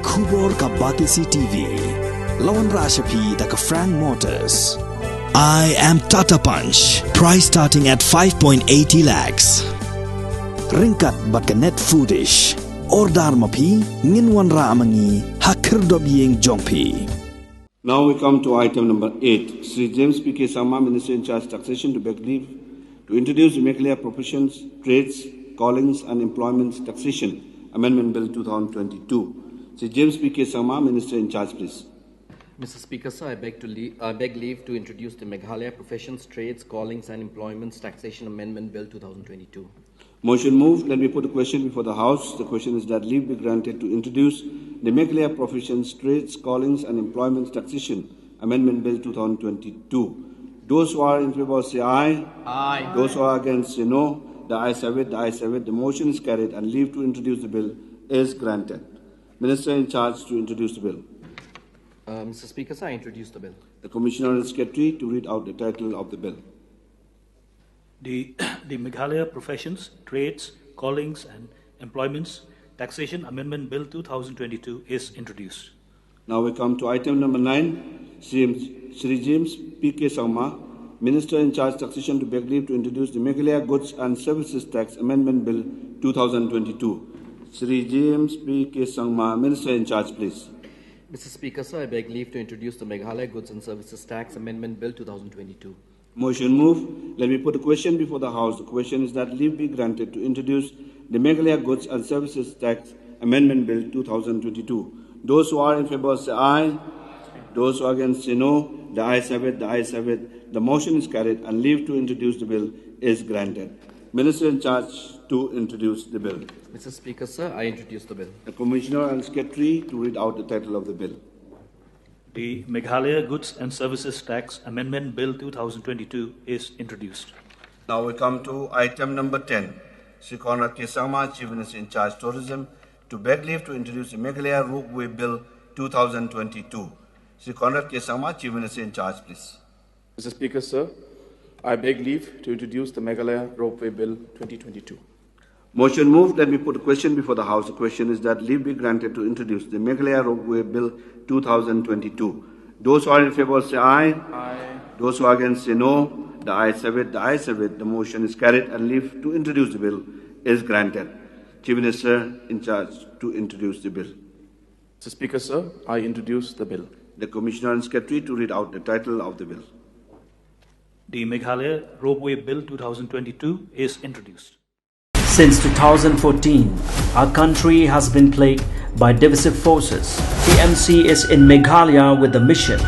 Kubor ka Batisi TV. Wanrah da ka Frank Motors. I am Tata Punch. Price starting at 5.80 lakhs. Ringkat bat ka net foodish. Ordar mapi ngin Wanrah amangi hakir dobyeng jongpi. Now we come to item number 8. Sri James P.K. Sharma, Minister in charge taxation, to beg leave to introduce the Meghalaya Professions, Trades, Callings and Employments Taxation Amendment Bill 2022. Sri James P.K. Sharma, Minister in charge, please. Mr. Speaker, sir, I beg leave to introduce the Meghalaya Professions, Trades, Callings and Employments Taxation Amendment Bill 2022. Motion moved. Let me put the question before the House. The question is that leave be granted to introduce the Meghalaya Professions, Trades, Callings and Employments Taxation Amendment Bill 2022. Those who are in favor say aye. Aye. Those who are against say no. The ayes have it. The ayes have it. The motion is carried and leave to introduce the bill is granted. Minister in charge to introduce the bill. Mr. Speaker, sir, I introduce the bill. The Commissioner and Secretary to read out the title of the bill. The Meghalaya Professions, Trades, Callings and Employments Taxation Amendment Bill 2022 is introduced. Now we come to item number 9. Sri James P.K. Sharma, Minister in charge taxation, to beg leave to introduce the Meghalaya Goods and Services Tax Amendment Bill 2022. Sri James P.K. Sharma, Minister in charge, please. Mr. Speaker, sir, I beg leave to introduce the Meghalaya Goods and Services Tax Amendment Bill 2022. Motion moved. Let me put a question before the House. The question is that leave be granted to introduce the Meghalaya Goods and Services Tax Amendment Bill 2022. Those who are in favor say aye. Those who are against say no. The ayes have it. The ayes have it. The motion is carried and leave to introduce the bill is granted. Minister in charge to introduce the bill. Mr. Speaker, sir, I introduce the bill. The Commissioner and Secretary to read out the title of the bill. The Meghalaya Goods and Services Tax Amendment Bill 2022 is introduced. Now we come to item number 10. Sri Conrad K. Sharma, Chief Minister in charge Tourism, to beg leave to introduce the Meghalaya Ropeway Bill 2022. Sri Conrad K. Sharma, Chief Minister in charge, please. Mr. Speaker, sir, I beg leave to introduce the Meghalaya Ropeway Bill 2022. Motion moved. Let me put a question before the House. The question is that leave be granted to introduce the Meghalaya Ropeway Bill 2022. Those who are in favor say aye. Aye. Those who are against say no. The ayes have it. The ayes have it. The motion is carried and leave to introduce the bill is granted. Chief Minister in charge to introduce the bill. Mr. Speaker, sir, I introduce the bill. The Commissioner and Secretary to read out the title of the bill. The Meghalaya Ropeway Bill 2022 is introduced. Since 2014, our country has been plagued by divisive forces. TMC is in Meghalaya with the mission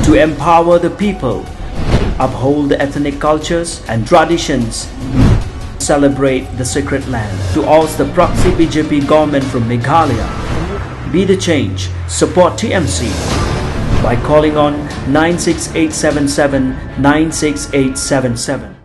to empower the people, uphold the ethnic cultures and traditions, celebrate the sacred land. To oust the proxy BJP government from Meghalaya, be the change, support TMC by calling on 96877 96877.